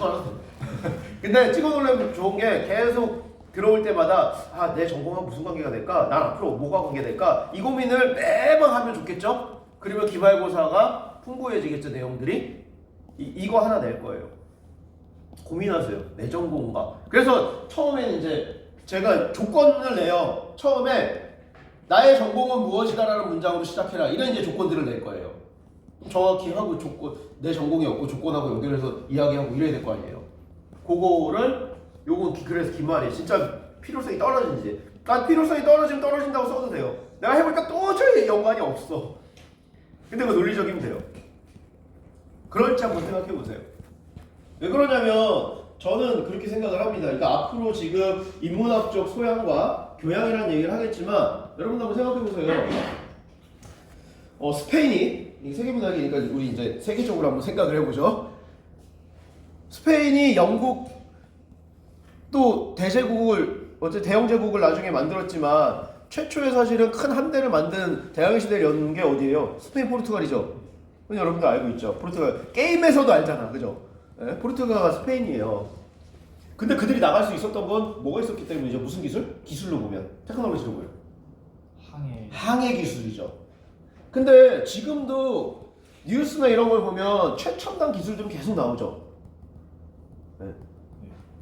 말아도 돼. 근데 찍어 놓으면 좋은 게 계속 들어올 때마다 아, 내 전공하고 무슨 관계가 될까? 난 앞으로 뭐가 관계될까? 이 고민을 매번 하면 좋겠죠? 그러면 기말고사가 풍부해지겠죠, 내용들이? 이거 하나 낼 거예요. 고민하세요. 내 전공과. 그래서 처음에는 이제 제가 조건을 내요. 처음에 나의 전공은 무엇이다라는 문장으로 시작해라. 이런 이제 조건들을 낼 거예요. 정확히 하고 조건, 내 전공이 없고 조건하고 연결해서 이야기하고 이래야 될 거 아니에요. 그거를 요건 그래서 기말이 진짜 필요성이 떨어지는지. 그러니까 필요성이 떨어지면 떨어진다고 써도 돼요. 내가 해보니까 도저히 연관이 없어. 근데 그 논리적이면 돼요. 그럴지 한번 생각해 보세요. 왜 그러냐면 저는 그렇게 생각을 합니다. 그러니까 앞으로 지금 인문학적 소양과 교양이라는 얘기를 하겠지만 여러분도 한번 생각해 보세요. 스페인이 세계문학이니까 우리 이제 세계적으로 한번 생각을 해보죠. 스페인이 영국 또 대제국을 대영 제국을 나중에 만들었지만 최초에 사실은 큰 함대를 만든 대항해 시대를 연 게 어디예요? 스페인 포르투갈이죠. 여러분들 알고 있죠. 포르투갈 게임에서도 알잖아, 그죠? 네? 포르투갈가 스페인이에요. 근데 그들이 나갈 수 있었던 건 뭐가 있었기 때문이죠? 무슨 기술? 기술로 보면 테크놀로지로 보면 항해 기술이죠. 근데 지금도 뉴스나 이런 걸 보면 최첨단 기술들이 계속 나오죠. 네.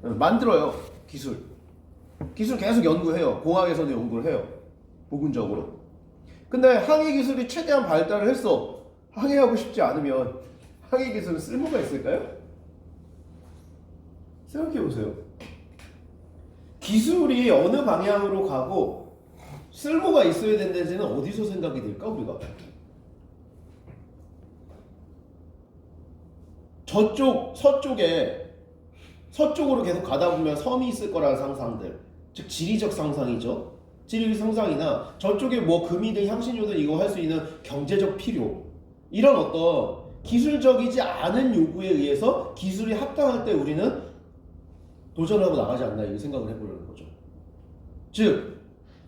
만들어요. 기술 계속 연구해요. 공학에서도 연구를 해요. 부분적으로. 근데 항해 기술이 최대한 발달을 했어. 항해하고 싶지 않으면 항해 기술은 쓸모가 있을까요? 생각해보세요. 기술이 어느 방향으로 가고 쓸모가 있어야 된다지는 어디서 생각이 들까 우리가? 저쪽 서쪽으로 계속 가다 보면 섬이 있을 거라는 상상들, 즉 지리적 상상이죠. 지리적 상상이나 저쪽에 뭐 금이든 향신료든 이거 할 수 있는 경제적 필요, 이런 어떤 기술적이지 않은 요구에 의해서 기술이 합당할 때 우리는 도전하고 나가지 않나 이런 생각을 해보려는 거죠. 즉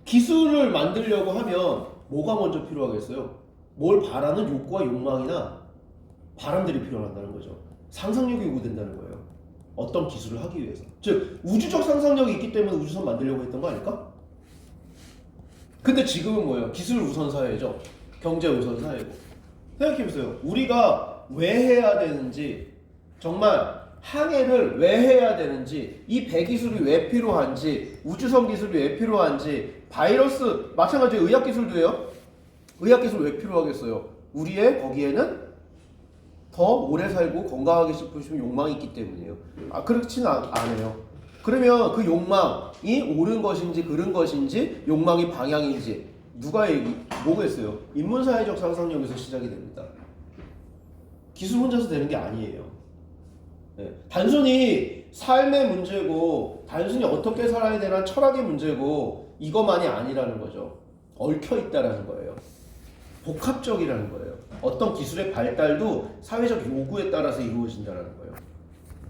기술을 만들려고 하면 뭐가 먼저 필요하겠어요? 뭘 바라는 욕구와 욕망이나 바람들이 필요하다는 거죠. 상상력이 요구된다는 거예요. 어떤 기술을 하기 위해서. 즉 우주적 상상력이 있기 때문에 우주선 만들려고 했던 거 아닐까? 근데 지금은 뭐예요? 기술 우선 사회죠. 경제 우선 사회고. 생각해보세요. 우리가 왜 해야 되는지, 정말 항해를 왜 해야 되는지, 이 배기술이 왜 필요한지, 우주선 기술이 왜 필요한지, 바이러스 마찬가지로 의학기술도요. 의학기술 왜 필요하겠어요? 우리의 거기에는 더 오래 살고 건강하게 싶으신 욕망이 있기 때문이에요. 그렇지는 않아요. 그러면 그 욕망이 옳은 것인지 그른 것인지, 욕망이 방향인지 누가 뭐겠어요? 인문사회적 상상력에서 시작이 됩니다. 기술 혼자서 되는 게 아니에요. 네. 단순히 삶의 문제고, 단순히 어떻게 살아야 되나 철학의 문제고, 이것만이 아니라는 거죠. 얽혀 있다라는 거예요. 복합적이라는 거예요. 어떤 기술의 발달도 사회적 요구에 따라서 이루어진다는 거예요.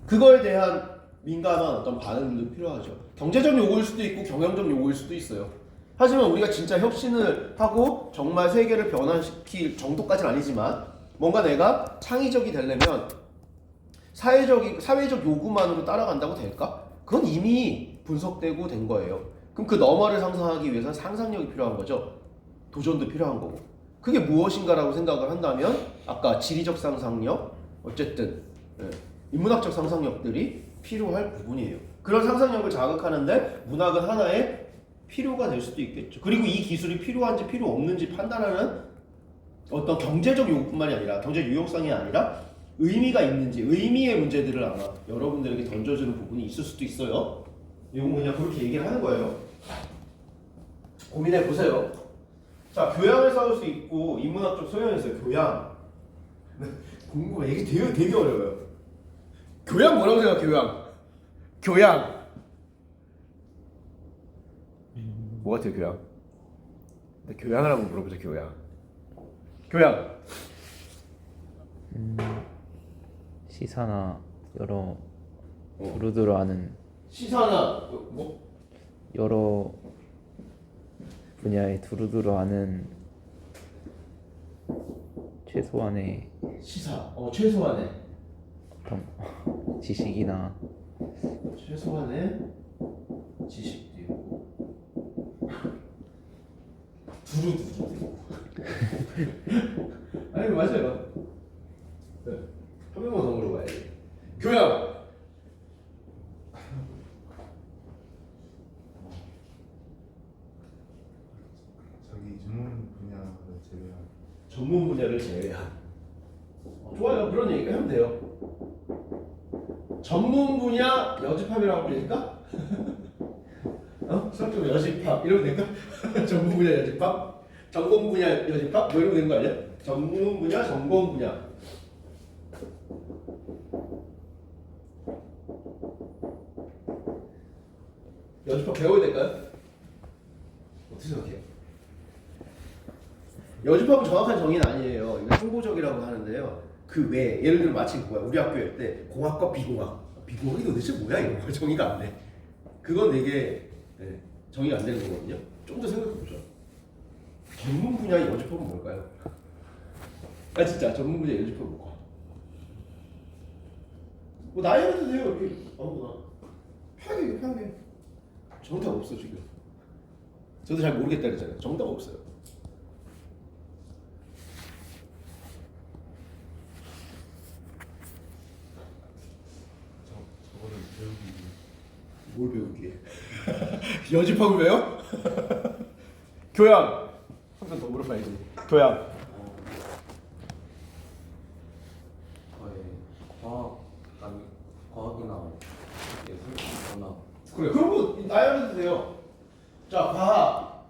그거에 대한 민감한 어떤 반응들도 필요하죠. 경제적 요구일 수도 있고 경영적 요구일 수도 있어요. 하지만 우리가 진짜 혁신을 하고 정말 세계를 변화시킬 정도까지는 아니지만 뭔가 내가 창의적이 되려면 사회적 요구만으로 따라간다고 될까? 그건 이미 분석되고 된 거예요. 그럼 그 너머를 상상하기 위해서는 상상력이 필요한 거죠. 도전도 필요한 거고. 그게 무엇인가라고 생각을 한다면 아까 지리적 상상력, 어쨌든 인문학적 상상력들이 필요할 부분이에요. 그런 상상력을 자극하는데 문학은 하나의 필요가 될 수도 있겠죠. 그리고 이 기술이 필요한지 필요 없는지 판단하는 어떤 경제적 요구뿐만이 아니라, 경제 유용성이 아니라 의미가 있는지, 의미의 문제들을 아마 여러분들에게 던져주는 부분이 있을 수도 있어요. 이건 그냥 그렇게 얘기를 하는 거예요. 고민해 보세요. 자, 교양을 쌓을 수 있고 인문학적 소양이 있어요. 교양. 궁금해. 이게 되게 어려워요. 교양 뭐라고 생각해? 교양. 뭐 같아요, 교양? 교양을 한번 물어보자, 교양. 시사나 여러 두루두루 아는 시사나 뭐? 여러 분야에 두루두루 아는 최소한의 시사. 최소한의 어떤 지식이나 최소한의 지식도 있고 두루두루 있고 아니 맞아요. 네. 한 명만 더 물어봐야지. 교양. 자기 전문 분야를 제외한 전문 분야를 제외한. 좋아요. 그런 얘기가 하면 돼요. 전문 분야 여집합이라고 불릴까? 수학적 여집합 이러면 될까? 전문 분야 여집합? 전공 분야 여집합? 뭐 이러면 되는 거 아니야? 전문 분야, 전공 분야. 여집합 배워야 될까요? 어떻게 생각해요? 여집합은 정확한 정의는 아니에요. 이거 참고적이라고 하는데요. 그 외에 예를 들어 마치 뭐야 우리 학교일 때 공학과 비공학, 비공학이 도대체 뭐야 이런 거 정의가 안 돼. 그건 되게 정의가 안 되는 거거든요. 좀 더 생각해 보죠. 전문 분야의 여집합은 뭘까요? 아 진짜 전문 분야의 여집합은 뭘까? 뭐 나이 해도 돼요. 이렇게 아무거나 편하게 얘기해, 편하게. 정답 없어 지금. 저도 잘 모르겠다 그랬잖아요. 정답 없어요. 저거를 배우기 뭘 배우기에? 여집합을 배워? 교양. 한 번 더 물어봐야지. 교양. 거의 과학이나 예술, 문화. 그래. 그런 거 나열해도 돼요. 자, 과학,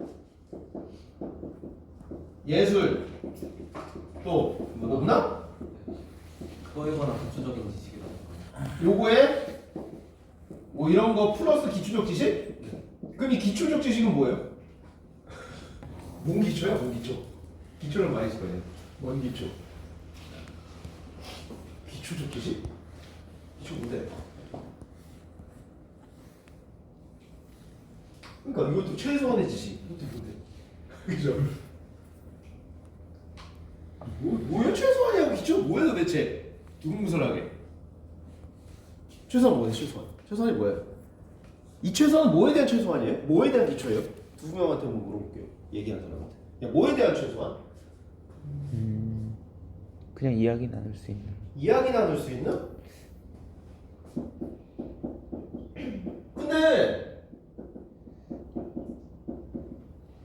예술, 또 문화? 그거에 관한 기초적인 지식이라든가. 요거에 뭐 이런 거 플러스 기초적 지식? 그럼 이 기초적 지식은 뭐예요? 뭔 기초야? 뭔 기초? 기초를 많이 쓸 거예요. 뭔 기초? 기초적 지식? 기초 뭔데? 그러니까 이것도 최소한의 지식. 이것도 뭔데? 그죠? 뭐야 최소한이야? 기초 뭐야 도대체? 두근무설하게. 최소한 뭐예요? 최소한. 최소한이 뭐예요? 이 최소한은 뭐에 대한 최소한이에요? 뭐에 대한 기초예요? 두 명한테 한번 물어볼게요. 얘기하는 사람한테. 야, 뭐에 대한 최소한? 그냥 이야기 나눌 수 있는. 이야기 나눌 수 있는? 근데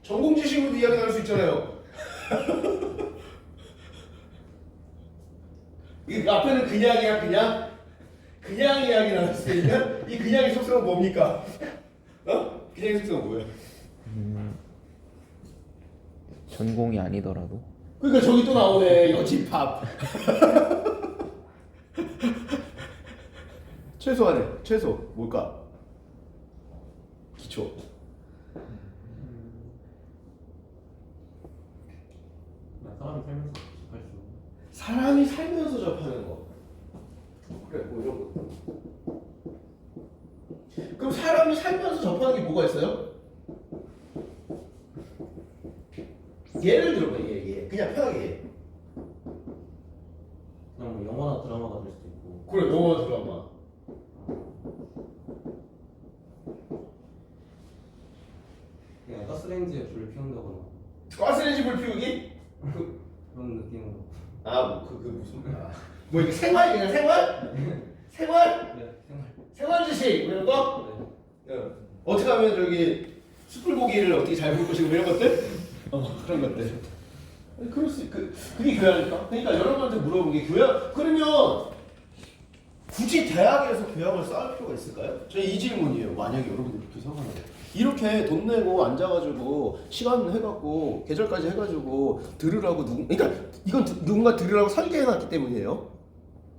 전공 지식으로도 이야기 나눌 수 있잖아요. 이 앞에는 그냥이야 그냥? 그냥 이야기 나눌 수 있는? 이 그냥의 속성은 뭡니까? 어? 그냥의 속성은 뭐예요? 전공이 아니더라도 그러니까 저기 또 나오네 여집합. 최소한에 최소 뭘까? 기초. 사람이 살면서 접할 수 있는. 사람이 살면서 접하는 거. 그래 뭐 이런 거. 그럼 사람이 살면서 접하는 게 뭐가 있어요? 예를 들어봐 얘 그냥 편하게 얘. 그냥 뭐 영화나 드라마가 될 수도 있고. 그래 영화 드라마. 그냥 가스레인지에 불을 피운다거나 가스레인지 불 피우기? 그런 느낌으로. 그 무슨 뭐 이게 생활 그냥 생활? 생활? 네, 생활. 생활 지식 이런 거? 네. 어떻게 하면 저기 숯불고기를 어떻게 잘 볼 것이고 이런 것들? 그런 것들. 그럴 수 그게 교양일까? 그러니까 여러분한테 물어본 게 교양. 그러면 굳이 대학에서 교양을 쌓을 필요가 있을까요? 저는 이 질문이에요. 만약에 여러분들 그렇게 생각하는데 이렇게 돈 내고 앉아가지고 시간 해갖고 계절까지 해가지고 들으라고 그러니까 이건 누군가 들으라고 설계해놨기 때문이에요.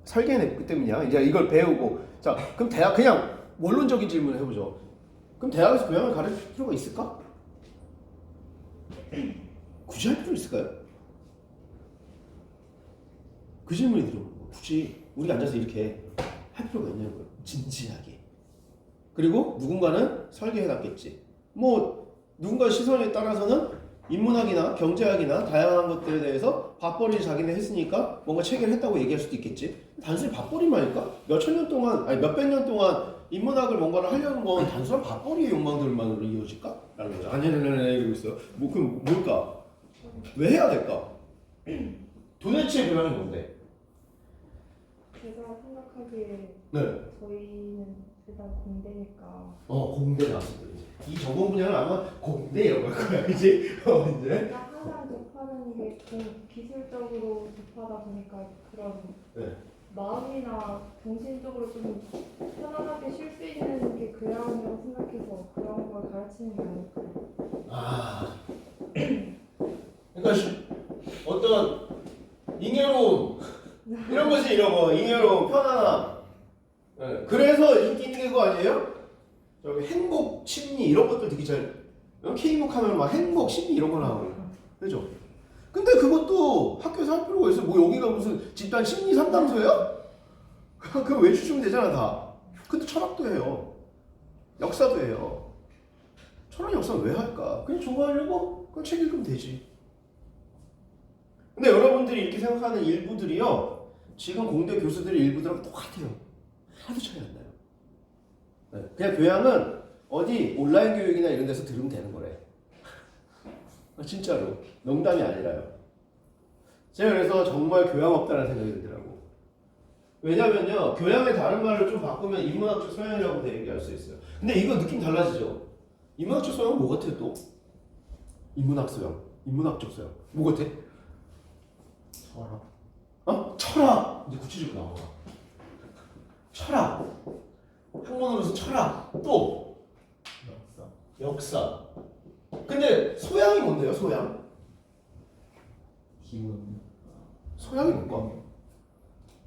설계해냈기 때문이야. 이제 이걸 배우고 자 그럼 대학 그냥 원론적인 질문을 해보죠. 그럼 대학에서 교양을 가르칠 필요가 있을까? 굳이 할 필요 있을까요? 그 질문이 들어오는 거예요. 굳이 우리가 앉아서 이렇게 할 필요가 있냐고요. 진지하게. 그리고 누군가는 설계해놨겠지. 뭐 누군가 시선에 따라서는 인문학이나 경제학이나 다양한 것들에 대해서 밥벌이를 자기네 했으니까 뭔가 체계했다고 얘기할 수도 있겠지. 단순히 밥벌이만 할까? 몇천 년 동안, 아니 몇백 년 동안 인문학을 뭔가를 하려는 건 단순한 밥벌이의 욕망들만으로 이루어질까? 라는 거죠. 아니, 이러고 있어요. 뭐, 그럼 뭘까? 왜 해야 될까? 도대체 교양이 뭔데? 제가 생각하기에 네. 저희는 일단 공대니까 공대 나왔을 때. 이 전공 분야는 아마 공대 이런 걸 거야, 그지? 이제. 제가 항상 접하는 게 기술적으로 접하다 보니까 그런 네. 마음이나 정신적으로 좀 편안하게 쉴 수 있는 게 교양이라고 생각해서 그런 걸 가르치는 게 아닐까요? 아. 그러니까 어떤 잉여로움 이런 것이 이런 거 잉여로움 편안함. 네. 그래서 인기 있는 거 아니에요? 저기 행복 심리 이런 것들 되게 잘 K묵 하면 막 행복 심리 이런 거 나오고 그죠? 근데 그것도 학교에서 할 필요가 있어. 뭐 여기가 무슨 집단 심리 상담소야? 그거 외주시면 되잖아 다. 근데 철학도 해요. 역사도 해요. 철학 역사는 왜 할까? 그냥 좋아하려고 그냥 책 읽으면 되지. 근데 여러분들이 이렇게 생각하는 일부들이요, 지금 공대 교수들의 일부들하고 똑같아요. 하나도 차이 안 나요. 네. 그냥 교양은 어디 온라인 교육이나 이런 데서 들으면 되는 거래. 진짜로. 농담이 아니라요. 제가 그래서 정말 교양 없다는 생각이 들더라고. 왜냐면요, 교양의 다른 말을 좀 바꾸면 인문학적 소양이라고도 얘기할 수 있어요. 근데 이거 느낌 달라지죠? 인문학적 소양은 뭐 같아 또? 인문학 소양, 인문학적 소양. 뭐 같아? 철학. 철학! 이제 구체적으로 나와. 철학. 학문으로서 철학. 또 역사. 근데 소양이 뭔데요? 소양? 기운. 소양이 뭔가?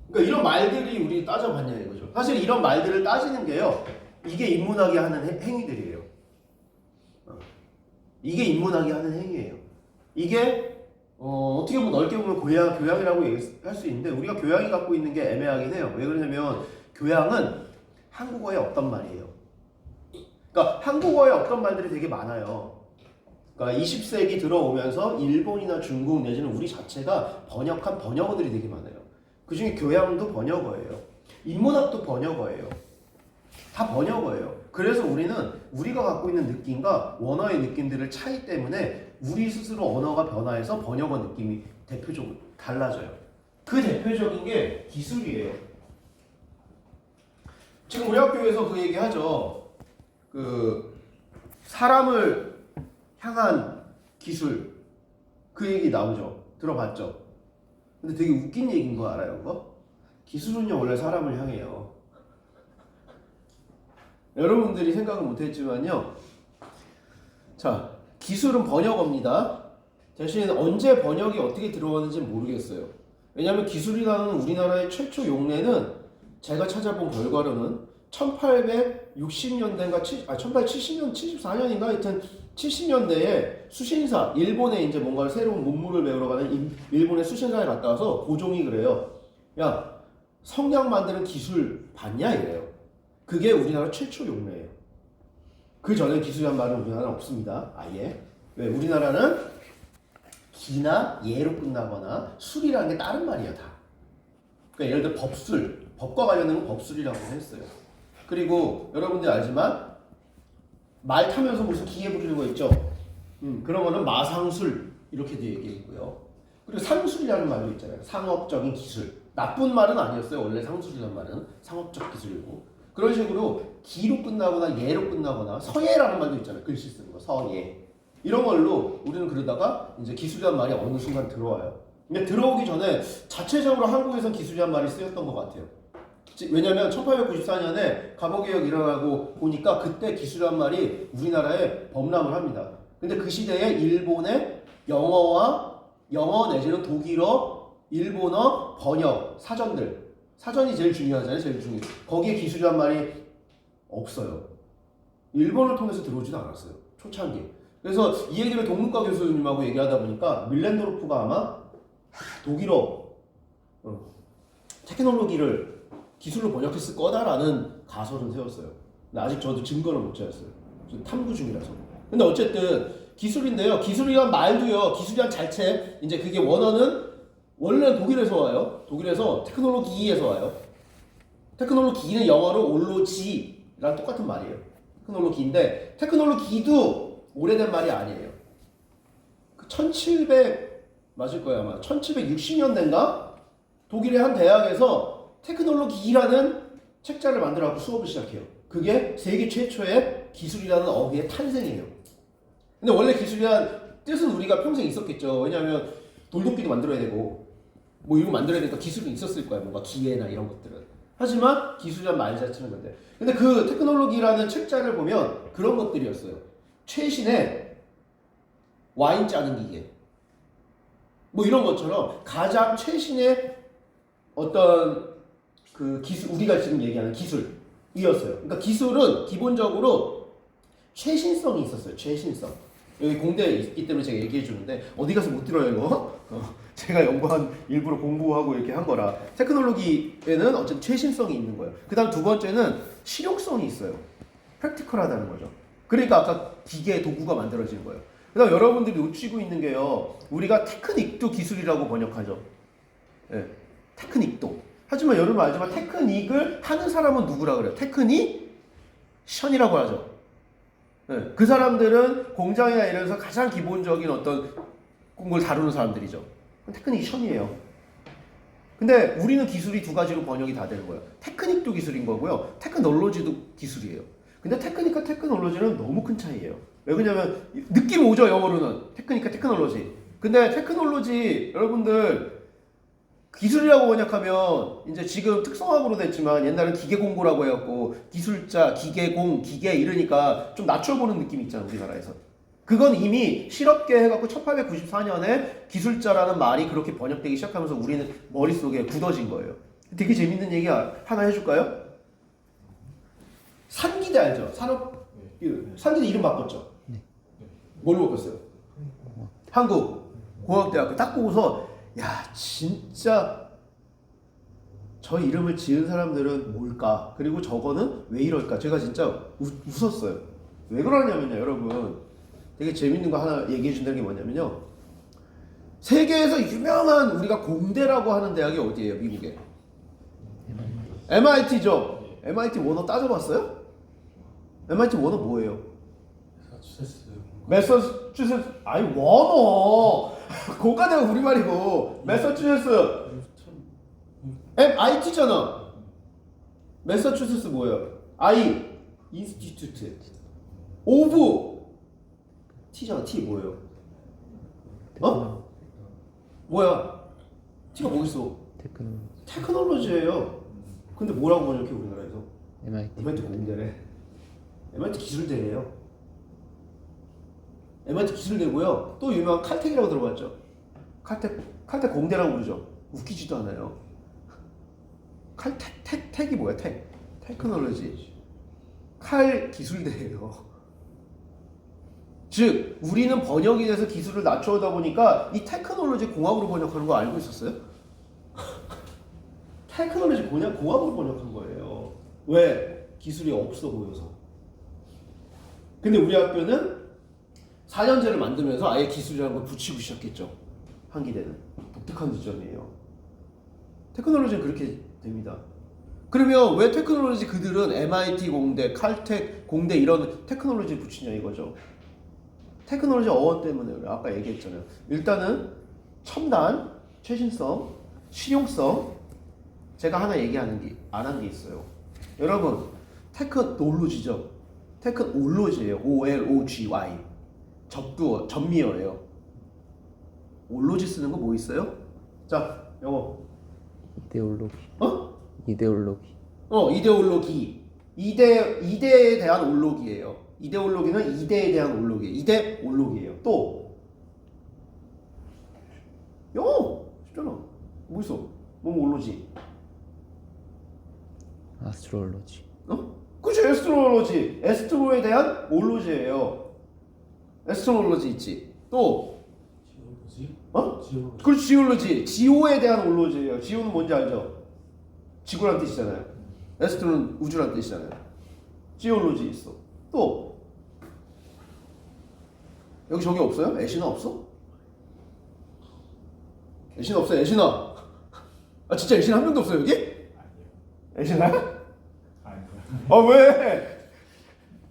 그러니까 이런 말들이 우리 따져봤냐 이거죠. 사실 이런 말들을 따지는 게요, 이게 인문학이 하는 행위들이에요. 이게 인문학이 하는 행위예요. 이게 어떻게 보면 넓게 보면 교양이라고 얘기할 수 있는데, 우리가 교양이 갖고 있는 게 애매하긴 해요. 왜 그러냐면 교양은 한국어에 없던 말이에요. 그러니까 한국어에 없던 말들이 되게 많아요. 그러니까 20세기 들어오면서 일본이나 중국 내지는 우리 자체가 번역한 번역어들이 되게 많아요. 그 중에 교양도 번역어예요. 인문학도 번역어예요. 다 번역어예요. 그래서 우리는 우리가 갖고 있는 느낌과 원어의 느낌들을 차이 때문에 우리 스스로 언어가 변화해서 번역어 느낌이 대표적으로 달라져요. 그 대표적인 게 기술이에요. 지금 우리 학교에서 그 얘기 하죠. 그 사람을 향한 기술, 그 얘기 나오죠. 들어봤죠? 근데 되게 웃긴 얘기인 거 알아요, 그거? 기술은요, 원래 사람을 향해요. 여러분들이 생각은 못했지만요, 자, 기술은 번역어입니다. 대신 언제 번역이 어떻게 들어왔는지 모르겠어요. 왜냐하면 기술이라는 우리나라의 최초 용례는 제가 찾아본 결과로는 1860년대인가 1870년, 74년인가 하여튼 70년대에 수신사, 일본에 이제 뭔가 새로운 문물을 배우러 가는 일본의 수신사에 갔다 와서 고종이 그래요. 야, 성냥 만드는 기술 봤냐? 이래요. 그게 우리나라 최초 용례예요. 그 전에 기술이란 말은 우리나라는 없습니다. 아예. 왜? 우리나라는 기나 예로 끝나거나 술이라는 게 다른 말이야 다. 그러니까 예를 들어 법술, 법과 관련된 건 법술이라고 했어요. 그리고 여러분들 알지만 말 타면서 무슨 기계 부리는 거 있죠? 그런 거는 마상술 이렇게도 얘기했고요. 그리고 상술이라는 말도 있잖아요. 상업적인 기술. 나쁜 말은 아니었어요. 원래 상술이라는 말은 상업적 기술이고. 그런 식으로 기로 끝나거나 예로 끝나거나 서예라는 말도 있잖아요. 글씨 쓰는 거 서예. 이런 걸로 우리는 그러다가 이제 기술이라는 말이 어느 순간 들어와요. 근데 들어오기 전에 자체적으로 한국에선 기술이라는 말이 쓰였던 것 같아요. 왜냐면 1894년에 갑오개혁 일어나고 보니까 그때 기술이라는 말이 우리나라에 범람을 합니다. 근데 그 시대에 일본의 영어 내지는 독일어, 일본어 번역 사전이 제일 중요하잖아요. 제일 중요해요. 거기에 기술이란 말이 없어요. 일본을 통해서 들어오지도 않았어요. 초창기. 그래서 이 얘기를 동문과 교수님하고 얘기하다 보니까 밀렌도르프가 아마 독일어 테크놀로기를 기술로 번역했을 거다라는 가설은 세웠어요. 근데 아직 저도 증거를 못 찾았어요. 탐구 중이라서. 근데 어쨌든 기술인데요. 기술이란 말도요. 기술이란 자체 이제 그게 원어는 원래는 독일에서 와요. 독일에서 테크놀로기에서 와요. 테크놀로기는 영어로 올로지랑 똑같은 말이에요. 테크놀로기인데 테크놀로기도 오래된 말이 아니에요. 1700 맞을 거예요 아마. 1760년대인가 독일의 한 대학에서 테크놀로기라는 책자를 만들어갖고 수업을 시작해요. 그게 세계 최초의 기술이라는 어휘의 탄생이에요. 근데 원래 기술이란 뜻은 우리가 평생 있었겠죠. 왜냐하면 돌도끼도 만들어야 되고 뭐 이런 거 만들어야 되니까 기술은 있었을 거야. 뭔가 기계나 이런 것들은. 하지만 기술이란 말 자체는 건데. 근데 그 테크놀로기라는 책자를 보면 그런 것들이었어요. 최신의 와인 짜는 기계. 뭐 이런 것처럼 가장 최신의 어떤 그 기술, 우리가 지금 얘기하는 기술이었어요. 그러니까 기술은 기본적으로 최신성이 있었어요. 최신성. 여기 공대에 있기 때문에 제가 얘기해 주는데 어디 가서 못 들어요 이거. 제가 연구한 일부러 공부하고 이렇게 한 거라. 테크놀로기에는 어쨌든 최신성이 있는 거예요. 그 다음 두 번째는 실용성이 있어요. 프랙티컬하다는 거죠. 그러니까 아까 기계 도구가 만들어지는 거예요. 그 다음 여러분들이 놓치고 있는 게요. 우리가 테크닉도 기술이라고 번역하죠. 네. 테크닉도. 하지만 여러분 알지만 테크닉을 하는 사람은 누구라 그래요? 테크니션이라고 하죠. 네. 그 사람들은 공장이나 이런 데서 가장 기본적인 어떤 걸 다루는 사람들이죠. 테크니션이에요. 근데 우리는 기술이 두 가지로 번역이 다 되는 거예요. 테크닉도 기술인 거고요. 테크놀로지도 기술이에요. 근데 테크닉과 테크놀로지는 너무 큰 차이예요. 왜 그러냐면 느낌 오죠 영어로는. 테크닉과 테크놀로지. 근데 테크놀로지 여러분들 기술이라고 번역하면 이제 지금 특성화로 됐지만 옛날엔 기계공고라고 해갖고 기술자, 기계공, 기계 이러니까 좀 낮춰보는 느낌이 있잖아요 우리나라에서. 그건 이미 실업계 해갖고 1894년에 기술자라는 말이 그렇게 번역되기 시작하면서 우리는 머릿속에 굳어진 거예요. 되게 재밌는 얘기 하나 해줄까요? 산기대 알죠? 산기대 이름 바꿨죠? 뭘로 바꿨어요? 한국공학대학교 딱 보고서 야 진짜 저 이름을 지은 사람들은 뭘까? 그리고 저거는 왜 이럴까? 제가 진짜 웃었어요. 왜 그러냐면요 여러분 되게 재밌는 거 하나 얘기해 준다는 게 뭐냐면요 세계에서 유명한 우리가 공대라고 하는 대학이 어디예요 미국에? MIT죠? MIT 원어 따져봤어요? MIT 원어 뭐예요? 매서추세츠 아니 원어 고가대가 우리말이고 매서추세츠 MIT잖아. 매서추세츠 뭐예요? I 인스티튜트 오브 T잖아. T 뭐예요? 어? 뭐야? T가 뭐 있어? 테크놀로지예요. 근데 뭐라고 번역해 우리나라에서? MIT 공대래. MIT 기술대예요. MIT 기술대고요. 또 유명한 칼텍이라고 들어봤죠? 칼텍 공대라고 부르죠. 웃기지도 않아요. 칼텍이 뭐야? 테크놀로지. 칼 기술대예요. 즉 우리는 번역이 돼서 기술을 낮춰오다 보니까 이 테크놀로지 공학으로 번역하는 거 알고 있었어요? 테크놀로지 공학으로 번역한 거예요. 왜? 기술이 없어 보여서. 근데 우리 학교는 4년제를 만들면서 아예 기술이라는 걸 붙이고 시작했죠. 한기대는. 독특한 지점이에요. 테크놀로지는 그렇게 됩니다. 그러면 왜 테크놀로지 그들은 MIT 공대, 칼텍 공대 이런 테크놀로지 붙이냐 이거죠. 테크놀로지 어원 때문에 그래요. 아까 얘기했잖아요. 일단은 첨단, 최신성, 실용성. 제가 하나 얘기하는 게 안 한 게 있어요. 여러분 테크놀로지죠. 테크놀로지예요. OLOGY. 접두어, 전미어예요. 올로지 쓰는 거 뭐 있어요? 자, 영어. 이데올로기. 어? 이데올로기. 이데올로기. 이데에 대한 올로기예요. 이데올로기는 이데에 대한 올로기예요. 이데올로기예요. 또 영어 쉽잖아. 뭐 있어? 뭐 올로지? 아스트로로지. 그치 에스트로로지. 에스트로에 대한 올로지예요. 에스트로로지 있지. 또 그렇지 지올로지. 지오에 대한 올로지예요. 지오는 뭔지 알죠? 지구란 뜻이잖아요. 에스트로는 우주란 뜻이잖아요. 지올로지 있어. 또 여기 저기 없어요? 애신아 없어? 애신아 없어? 애신아. 아 진짜 애신아 한 명도 없어요 여기? 애신아? 아니요. 왜?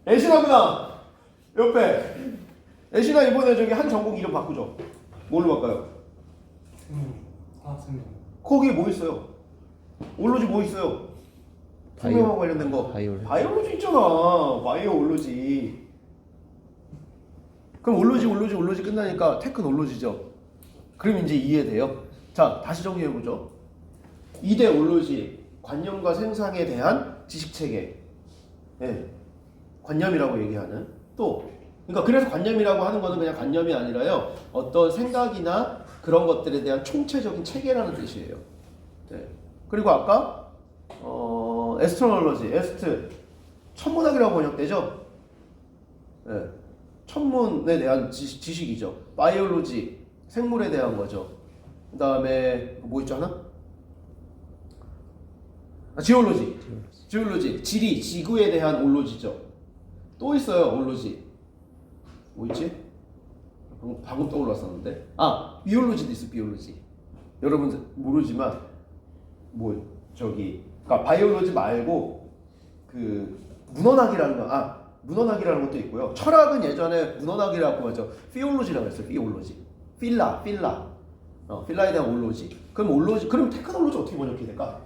애신아구나. 옆에. 애신아 이번에 저기 한 전공 이름 바꾸죠. 뭘로 바꿔요? 화학생명. 거기에 뭐 있어요? 올로지 뭐 있어요? 생명하고 관련된 거. 바이올로지 있잖아. 바이오올로지. 그럼 올로지 끝나니까 테크놀로지죠. 그럼 이제 이해돼요. 자, 다시 정리해보죠. 2대 올로지, 관념과 생상에 대한 지식체계. 네. 관념이라고 얘기하는. 또, 그러니까 그래서 관념이라고 하는 거는 그냥 관념이 아니라요. 어떤 생각이나 그런 것들에 대한 총체적인 체계라는 뜻이에요. 네. 그리고 아까 에스트로놀로지, 에스트, 천문학이라고 번역되죠? 네. 천문에 대한 지식이죠. 바이올로지, 생물에 대한 거죠. 그 다음에 뭐 있죠 하나? 지올로지, 지리, 지구에 대한 올로지죠. 또 있어요, 올로지. 뭐 있지? 방금 떠올랐었는데. 비올로지도 있어, 비올로지. 여러분 모르지만 그러니까 바이올로지 말고 그 문헌학이라는 것도 있고요. 철학은 예전에 문헌학이라고 하죠. 피올로지라고 했어요. 피올로지. 필라에 대한 올로지. 그럼 테크놀로지 어떻게 번역해야 될까?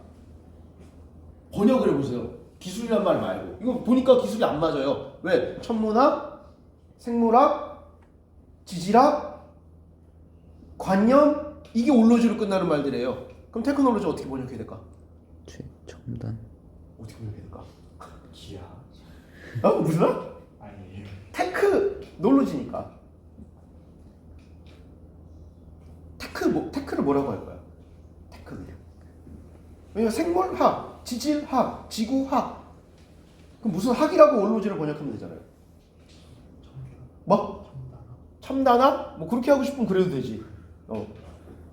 번역을 해보세요. 기술이란 말 말고. 이거 보니까 기술이 안 맞아요. 왜? 천문학, 생물학, 지질학, 관념, 이게 올로지로 끝나는 말들이에요. 그럼 테크놀로지 어떻게 번역해야 될까? 최첨단. 어떻게 번역해야 될까? 기아. 무슨 말? 아니에요. 테크놀로지니까. 테크를 뭐라고 할 거야? 테크 그냥. 왜냐면 생물학, 지질학, 지구학. 그럼 무슨 학이라고 올로지를 번역하면 되잖아요. 뭐? 첨단학? 뭐 그렇게 하고 싶으면 그래도 되지.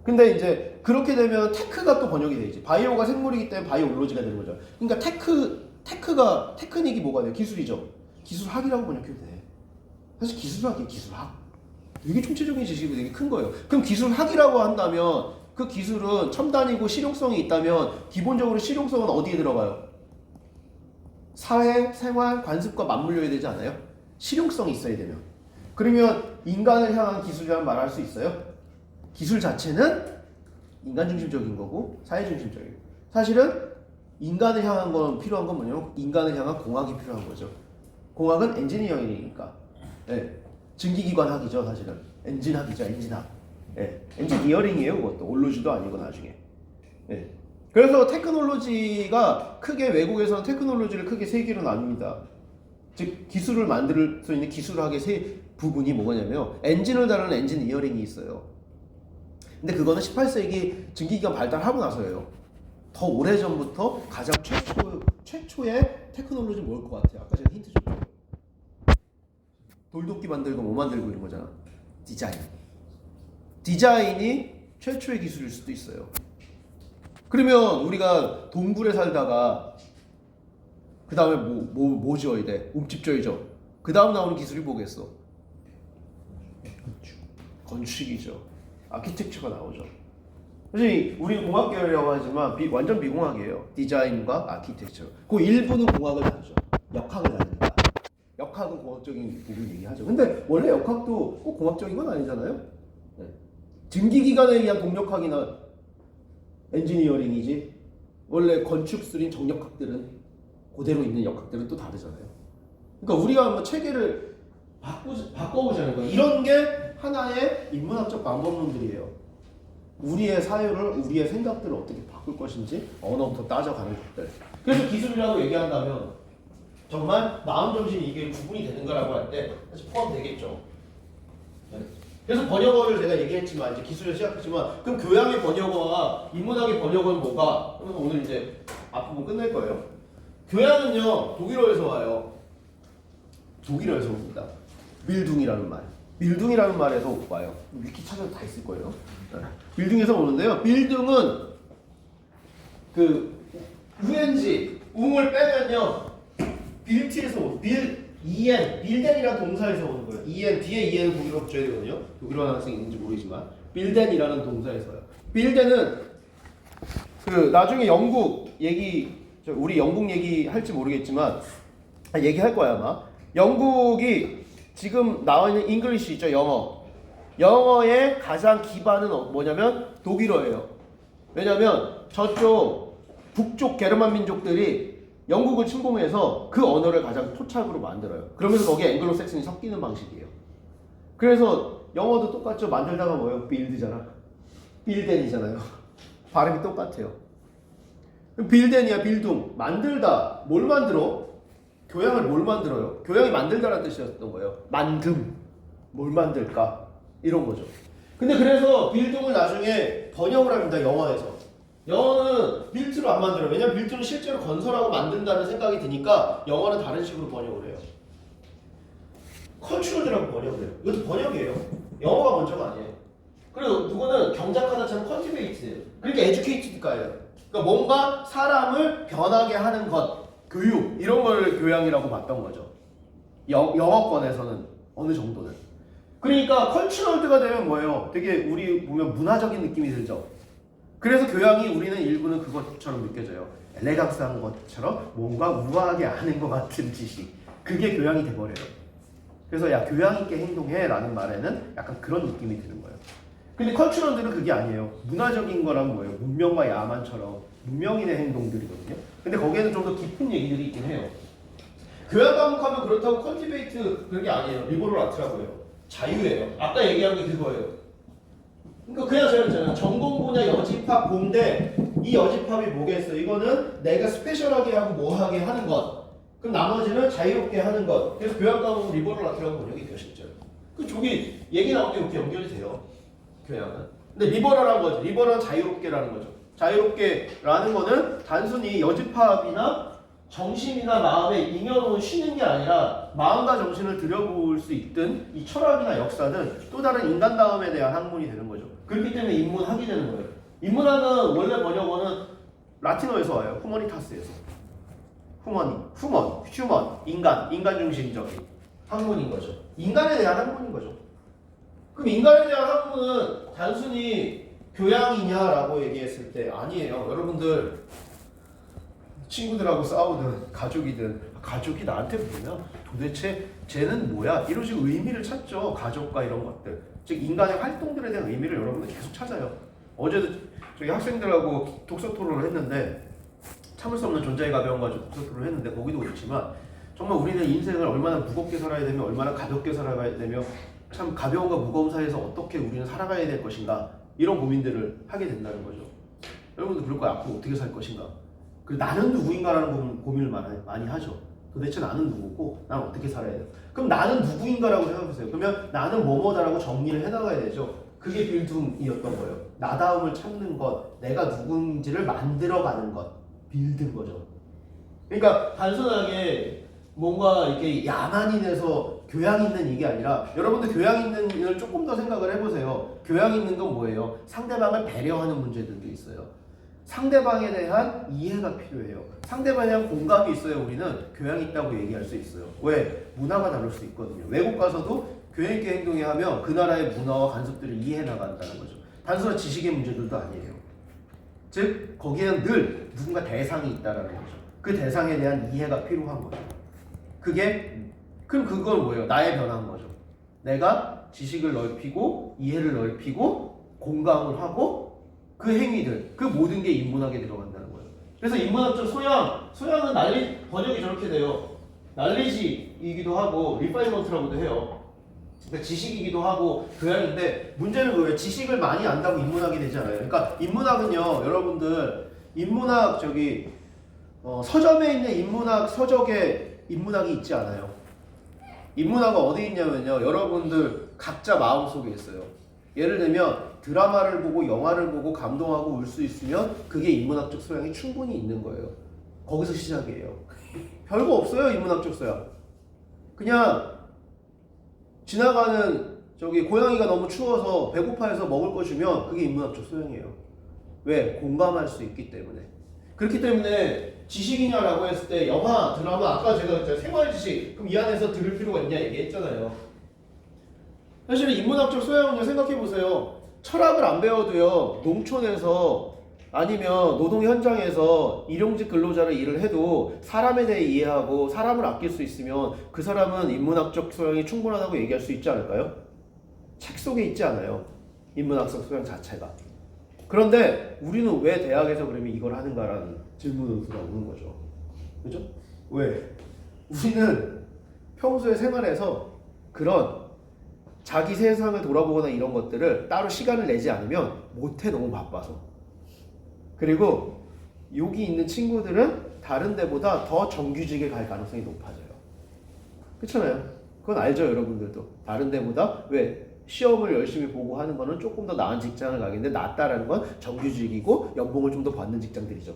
근데 이제 그렇게 되면 테크가 또 번역이 되지. 바이오가 생물이기 때문에 바이올로지가 되는 거죠. 그러니까 테크닉이 뭐가 돼요? 기술이죠. 기술학이라고 번역해도 돼. 사실 기술학이에요, 기술학. 되게 총체적인 지식이 되게 큰 거예요. 그럼 기술학이라고 한다면 그 기술은 첨단이고 실용성이 있다면 기본적으로 실용성은 어디에 들어가요? 사회, 생활, 관습과 맞물려야 되지 않아요? 실용성이 있어야 되면. 그러면 인간을 향한 기술이라는 말을 할 수 있어요? 기술 자체는 인간 중심적인 거고 사회 중심적이고, 사실은 인간을 향한 건 필요한 건 뭐냐면 인간을 향한 공학이 필요한 거죠. 공학은 엔지니어링이니까. 네. 증기기관학이죠, 사실은. 엔진학이죠, 엔진학. 네. 엔지니어링이에요, 그것도. 올로지도 아니고 나중에. 네. 그래서 테크놀로지가 크게, 외국에서는 테크놀로지를 크게 세 개로 나눕니다. 즉 기술을 만들 수 있는 기술학의 세 부분이 뭐냐면 엔진을 다루는 엔지니어링이 있어요. 근데 그거는 18세기 증기기관 발달하고 나서예요. 더 오래전부터 가장 최초의 테크놀로지는 뭘 것 같아요? 아까 제가 힌트 줬죠. 돌도끼 만들고 뭐 만들고 이런 거잖아. 디자인이 최초의 기술일 수도 있어요. 그러면 우리가 동굴에 살다가 그 다음에 뭐 지어야 돼? 움집 지어야죠. 그 다음 나오는 기술이 뭐겠어? 건축이죠. 아키텍처가 나오죠. 사실 우리는 공학 계열이라고 하지만 완전 비공학이에요. 디자인과 아키텍처. 그 일부는 공학을 다루죠. 역학을 다룹니다. 역학은 공학적인 부분 얘기하죠. 근데 원래 역학도 꼭 공학적인 건 아니잖아요. 네. 증기기관에 의한 동력학이나 엔지니어링이지, 원래 건축술인 정력학들은 그대로 있는 역학들은 또 다르잖아요. 그러니까 우리가 한번 체계를 바꿔보자는 거예요. 이런 게 하나의 인문학적 방법론들이에요. 우리의 사유를, 우리의 생각들을 어떻게 바꿀 것인지 언어부터 따져가는 것들. 그래서 기술이라고 얘기한다면 정말 마음 정신이 이게 구분이 되는가라고 할 때 사실 포함되겠죠. 네. 그래서 번역어를 제가 얘기했지만, 이제 기술을 시작했지만, 그럼 교양의 번역어와 인문학의 번역어는 뭐가? 그러면 오늘 이제 앞부분 끝낼 거예요. 교양은요, 독일어에서 와요. 독일어에서 옵니다. 밀둥이라는 말. 밀둥이라는 말에서 와요. 위키 찾아도 다 있을 거예요. 밀둥에서 오는데요. 밀둥은 그 우엔지 웅을 빼면요, 빌트에서 EN, 빌덴이라는 동사에서 오는 거예요. EN, 뒤에 EN은 독일어 붙여야 되거든요. 독일어 하는 학생이 있는지 모르지만 빌덴이라는 동사에서요. 빌덴은 그 나중에 영국 얘기, 우리 영국 얘기 할지 모르겠지만 얘기할 거야 아마. 영국이 지금 나와 있는 잉글리시 있죠, 영어. 영어의 가장 기반은 뭐냐면 독일어예요. 왜냐면 저쪽 북쪽 게르만 민족들이 영국을 침공해서 그 언어를 가장 토착으로 만들어요. 그러면서 거기에 앵글로색슨이 섞이는 방식이에요. 그래서 영어도 똑같죠. 만들다가 뭐예요? 빌드잖아. 빌덴이잖아요. 발음이 똑같아요. 빌덴이야, 빌둥. 만들다. 뭘 만들어? 교양을 뭘 만들어요? 교양이 만들다라는 뜻이었던 거예요. 만듦. 뭘 만들까? 이런 거죠. 근데 그래서 빌둥을 나중에 번역을 합니다. 영어에서. 영어는 빌트로 안 만들어요. 왜냐면 빌트는 실제로 건설하고 만든다는 생각이 드니까 영어는 다른 식으로 번역을 해요. 컨트롤이라고 번역을 해요. 이것도 번역이에요. 영어가 먼저가 아니에요. 그리고 누구는 경작하다처럼 컨티베이트예요. 그러니까 에듀케이티드가예요. 그러니까 뭔가 사람을 변하게 하는 것, 교육 이런 걸 교양이라고 봤던 거죠. 영어권에서는 어느 정도는. 그러니까 컬처럴드가 되면 뭐예요? 되게 우리 보면 문화적인 느낌이 들죠. 그래서 교양이 우리는 일부는 그것처럼 느껴져요. 엘레강스한 것처럼 뭔가 우아하게 아는 것 같은 지식. 그게 교양이 돼버려요. 그래서 야 교양 있게 행동해 라는 말에는 약간 그런 느낌이 드는 거예요. 근데 컬처럴들은 그게 아니에요. 문화적인 거란 뭐예요? 문명과 야만처럼 문명인의 행동들이거든요. 근데 거기에는 좀 더 깊은 얘기들이 있긴 해요. 교양 과목하면 그렇다고 컨티베이트 그런 게 아니에요. 리버럴 아트라고 해요. 자유예요. 아까 얘기한 게 그거예요. 그러니까 그냥 제가 했잖아요. 전공 분야 여집합 공대 이 여집합이 뭐겠어? 이거는 내가 스페셜하게 하고 뭐하게 하는 것. 그럼 나머지는 자유롭게 하는 것. 그래서 교양 과목 리버럴 아트라고 번역이 돼요, 실제로. 그 저기 얘기 나올 때 이렇게 연결이 돼요. 교양은. 근데 리버럴한 거죠. 리버럴은 자유롭게라는 거죠. 자유롭게라는 거는 단순히 여집합이나 정신이나 마음에 잉여놓은 쉬는 게 아니라 마음과 정신을 들여볼 수 있든 이 철학이나 역사는 또 다른 인간다움에 대한 학문이 되는 거죠. 그렇기 때문에 인문학이 되는 거예요. 인문학은 원래 번역어는 라틴어에서 와요. 후머니타스에서. 휴먼, 인간 중심적인 학문인 거죠. 인간에 대한 학문인 거죠. 그럼 인간에 대한 학문은 단순히 교양이냐라고 얘기했을 때 아니에요. 여러분들 친구들하고 싸우든 가족이든 가족이 나한테 뭐냐? 도대체 쟤는 뭐야? 이런 식으로 의미를 찾죠. 가족과 이런 것들. 즉 인간의 활동들에 대한 의미를 여러분들 계속 찾아요. 어제도 저희 학생들하고 독서 토론을 했는데 참을 수 없는 존재의 가벼움 가지고 독서 토론을 했는데 거기도 그렇지만 정말 우리는 인생을 얼마나 무겁게 살아야 되며 얼마나 가볍게 살아가야 되며 참 가벼움과 무거움 사이에서 어떻게 우리는 살아가야 될 것인가 이런 고민들을 하게 된다는 거죠. 여러분도 그럴 거야. 앞으로 어떻게 살 것인가. 그리고 나는 누구인가라는 고민을 많이 하죠. 도대체 나는 누구고 나는 어떻게 살아야 돼요. 그럼 나는 누구인가라고 생각해보세요. 그러면 나는 뭐뭐다라고 정리를 해나가야 되죠. 그게 빌둥이었던 거예요. 나다움을 찾는 것, 내가 누군지를 만들어가는 것, 빌드인 거죠. 그러니까 단순하게 뭔가 이렇게 야만인에서 교양 있는 이게 아니라 여러분들 교양 있는 걸 조금 더 생각을 해보세요. 교양 있는 건 뭐예요? 상대방을 배려하는 문제들도 있어요. 상대방에 대한 이해가 필요해요. 상대방에 대한 공감이 있어야 우리는 교양 있다고 얘기할 수 있어요. 왜? 문화가 다를 수 있거든요. 외국 가서도 교양 있게 행동해 하면 그 나라의 문화와 관습들을 이해해 나간다는 거죠. 단순한 지식의 문제들도 아니에요. 즉 거기에는 늘 누군가 대상이 있다라는 거죠. 그 대상에 대한 이해가 필요한 거죠. 그럼 그건 뭐예요? 나의 변화인 거죠. 내가 지식을 넓히고 이해를 넓히고 공감을 하고 그 행위들, 그 모든 게 인문학에 들어간다는 거예요. 그래서 인문학적 소양은 번역이 저렇게 돼요. 날리지이기도 하고 리파이먼트라고도 해요. 그러니까 지식이기도 하고 교양인데 문제는 뭐예요? 지식을 많이 안다고 인문학이 되잖아요. 그러니까 인문학은요, 여러분들 인문학 서점에 있는 인문학 서적에 인문학이 있지 않아요. 인문학은 어디 있냐면요, 여러분들 각자 마음속에 있어요. 예를 들면 드라마를 보고 영화를 보고 감동하고 울 수 있으면 그게 인문학적 소양이 충분히 있는 거예요. 거기서 시작이에요. 별거 없어요, 인문학적 소양. 그냥 지나가는 고양이가 너무 추워서 배고파해서 먹을 거 주면 그게 인문학적 소양이에요. 왜? 공감할 수 있기 때문에. 그렇기 때문에 지식이냐라고 했을 때 영화, 드라마, 아까 제가 생활 지식 그럼 이 안에서 들을 필요가 있냐 얘기했잖아요. 사실은 인문학적 소양은요 생각해 보세요. 철학을 안 배워도요 농촌에서 아니면 노동 현장에서 일용직 근로자로 일을 해도 사람에 대해 이해하고 사람을 아낄 수 있으면 그 사람은 인문학적 소양이 충분하다고 얘기할 수 있지 않을까요? 책 속에 있지 않아요. 인문학적 소양 자체가. 그런데 우리는 왜 대학에서 그러면 이걸 하는가라는 질문으로 돌아오는 거죠. 그죠? 왜? 우리는 평소에 생활에서 그런 자기 세상을 돌아보거나 이런 것들을 따로 시간을 내지 않으면 못해, 너무 바빠서. 그리고 여기 있는 친구들은 다른 데보다 더 정규직에 갈 가능성이 높아져요. 그렇잖아요. 그건 알죠, 여러분들도. 다른 데보다 왜? 시험을 열심히 보고 하는 거는 조금 더 나은 직장을 가겠는데 낫다라는 건 정규직이고 연봉을 좀 더 받는 직장들이죠.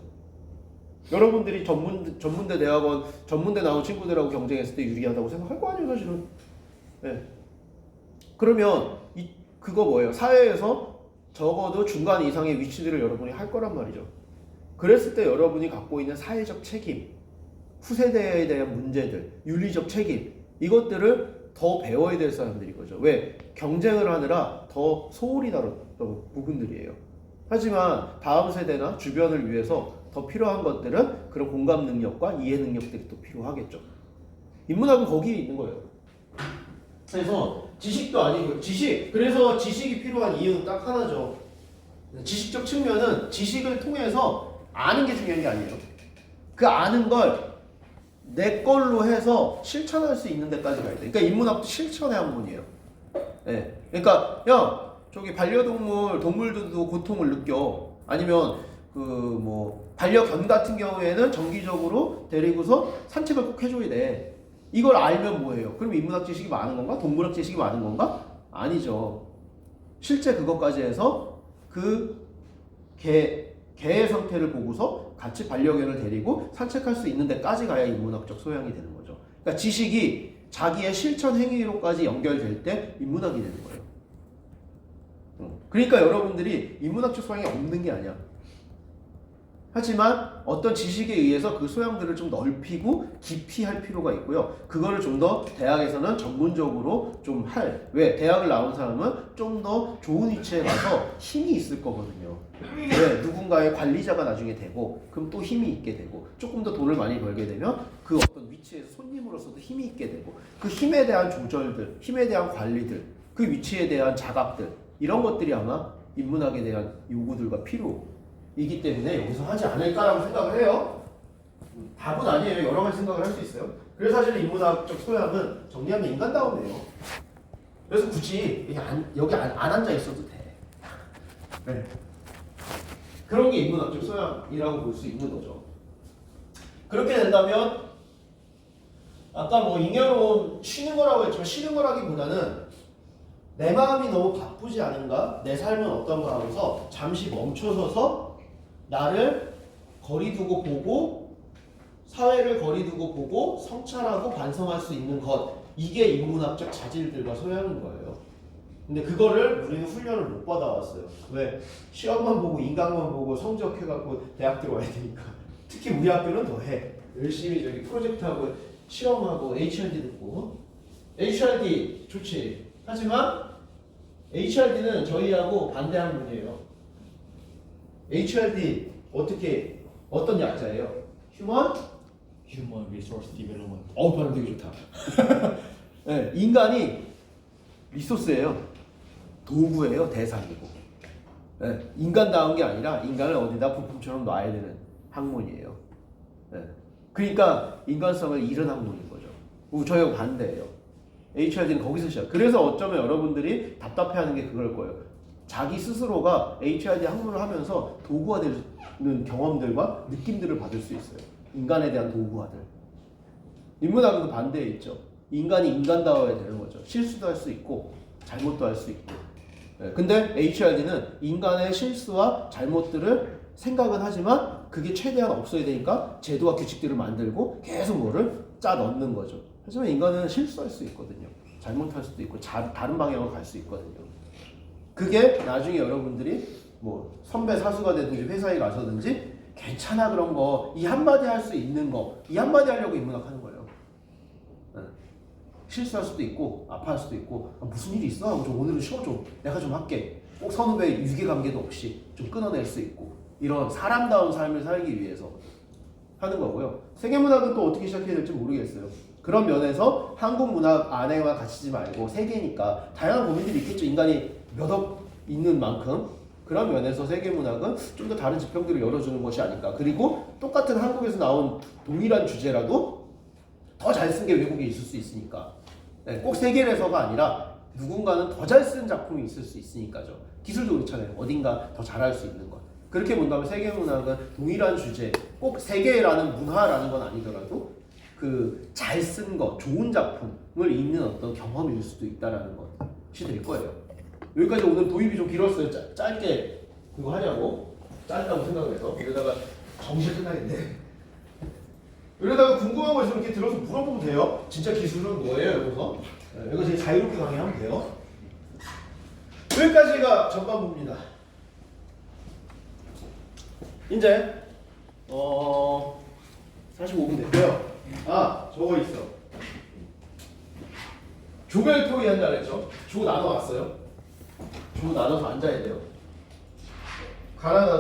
여러분들이 전문대 대학원, 전문대 나온 친구들하고 경쟁했을 때 유리하다고 생각할 거 아니에요, 사실은. 네. 그러면 그거 뭐예요? 사회에서 적어도 중간 이상의 위치들을 여러분이 할 거란 말이죠. 그랬을 때 여러분이 갖고 있는 사회적 책임, 후세대에 대한 문제들, 윤리적 책임, 이것들을 더 배워야 될 사람들인 거죠. 왜? 경쟁을 하느라 더 소홀히 다뤘던 부분들이에요. 하지만 다음 세대나 주변을 위해서 더 필요한 것들은 그런 공감 능력과 이해 능력들이 또 필요하겠죠. 인문학은 거기에 있는 거예요. 그래서 지식도 아니고 그래서 지식이 필요한 이유는 딱 하나죠. 지식적 측면은 지식을 통해서 아는 게 중요한 게 아니에요. 그 아는 걸 내 걸로 해서 실천할 수 있는 데까지 가야 돼. 그러니까 인문학도 실천의 학문이에요. 네. 그러니까 야 저기 동물들도 고통을 느껴. 아니면 반려견 같은 경우에는 정기적으로 데리고서 산책을 꼭 해줘야 돼. 이걸 알면 뭐예요? 그럼 인문학 지식이 많은 건가? 동물학 지식이 많은 건가? 아니죠. 실제 그것까지 해서 그 개의 상태를 보고서 같이 반려견을 데리고 산책할 수 있는 데까지 가야 인문학적 소양이 되는 거죠. 그러니까 지식이 자기의 실천 행위로까지 연결될 때 인문학이 되는 거예요. 그러니까 여러분들이 인문학적 소양이 없는 게 아니야. 하지만 어떤 지식에 의해서 그 소양들을 좀 넓히고 깊이 할 필요가 있고요. 그거를 좀 더 대학에서는 전문적으로 좀 왜? 대학을 나온 사람은 좀 더 좋은 위치에 가서 힘이 있을 거거든요. 왜? 누군가의 관리자가 나중에 되고 그럼 또 힘이 있게 되고 조금 더 돈을 많이 벌게 되면 그 어떤 위치에서 손님으로서도 힘이 있게 되고 그 힘에 대한 조절들, 힘에 대한 관리들, 그 위치에 대한 자각들 이런 것들이 아마 인문학에 대한 요구들과 필요이기 때문에 여기서 하지 않을까라고 생각을 해요. 답은 아니에요. 여러 가지 생각을 할 수 있어요. 그래서 사실 인문학적 소양은 정리하면 인간다움이에요. 그래서 굳이 여기 안 앉아 있어도 돼. 네. 그런 게 인문학적 소양이라고 볼 수 있는 거죠. 그렇게 된다면 아까 잉여로운 쉬는 거라고 했지만 쉬는 거라기보다는 내 마음이 너무 바쁘지 않은가? 내 삶은 어떤가 하면서 잠시 멈춰서서 나를 거리두고 보고 사회를 거리두고 보고 성찰하고 반성할 수 있는 것, 이게 인문학적 자질들과 소양인 거예요. 근데 그거를 우리는 훈련을 못 받아왔어요. 왜? 시험만 보고 인강만 보고 성적 해갖고 대학 들어와야 되니까. 특히 우리 학교는 더 해. 열심히 저기 프로젝트하고 시험하고 HRD 듣고. HRD 좋지. 하지만 HRD는 저희하고 반대 학문이에요. HRD 어떤 약자예요? Human Resource Development. 발음 되게 좋다. 네, 인간이 리소스예요. 도구예요. 대상이고. 네, 인간다운 게 아니라 인간을 어디다 부품처럼 놔야 되는 학문이에요. 네, 그러니까 인간성을 잃은 학문인 거죠. 저희하고 반대예요. HRD는 거기서 시작. 그래서 어쩌면 여러분들이 답답해하는 게 그럴 거예요. 자기 스스로가 HRD 학문을 하면서 도구화 되는 경험들과 느낌들을 받을 수 있어요. 인간에 대한 도구화들. 인문학은 그 반대에 있죠. 인간이 인간다워야 되는 거죠. 실수도 할 수 있고 잘못도 할 수 있고. 근데 HRD는 인간의 실수와 잘못들을 생각은 하지만 그게 최대한 없어야 되니까 제도와 규칙들을 만들고 계속 뭐를 짜 넣는 거죠. 하지만 인간은 실수할 수 있거든요. 잘못할 수도 있고 다른 방향으로 갈 수 있거든요. 그게 나중에 여러분들이 선배 사수가 되든지 회사에 가서든지 괜찮아 그런 거 이 한마디 할 수 있는 거 이 한마디 하려고 인문학 하는 거예요. 실수할 수도 있고 아파할 수도 있고 무슨 일이 있어? 하고 좀 오늘은 쉬어줘. 내가 좀 할게. 꼭 선후배 유괴관계도 없이 좀 끊어낼 수 있고 이런 사람다운 삶을 살기 위해서 하는 거고요. 세계문학은 또 어떻게 시작해야 될지 모르겠어요. 그런 면에서 한국 문학 안에만 갇히지 말고 세계니까 다양한 고민들이 있겠죠. 인간이 몇 억 있는 만큼 그런 면에서 세계문학은 좀 더 다른 지평들을 열어주는 것이 아닐까. 그리고 똑같은 한국에서 나온 동일한 주제라도 더 잘 쓴 게 외국에 있을 수 있으니까 네, 꼭 세계에서가 아니라 누군가는 더 잘 쓴 작품이 있을 수 있으니까죠. 기술도 그렇잖아요. 어딘가 더 잘할 수 있는 것. 그렇게 본다면 세계문학은 동일한 주제, 꼭 세계라는 문화라는 건 아니더라도 그 잘 쓴 것, 좋은 작품을 읽는 어떤 경험일 수도 있다라는 것이 될 거예요. 여기까지 오늘 도입이 좀 길었어요. 짧게 그거 하냐고 짧다고 생각해서 이러다가 정신 끝나겠네. 이러다가 궁금한 거 있으면 이렇게 들어서 물어보면 돼요. 진짜 기술은 뭐예요? 이러면서 이거 되게 자유롭게 강의하면 돼요. 여기까지가 전반부입니다. 이제 45분 됐고요. 아 저거 있어. 조별토의 한다 그랬죠? 조 나눠 왔어요. 조 나눠서 앉아야 돼요. 가나다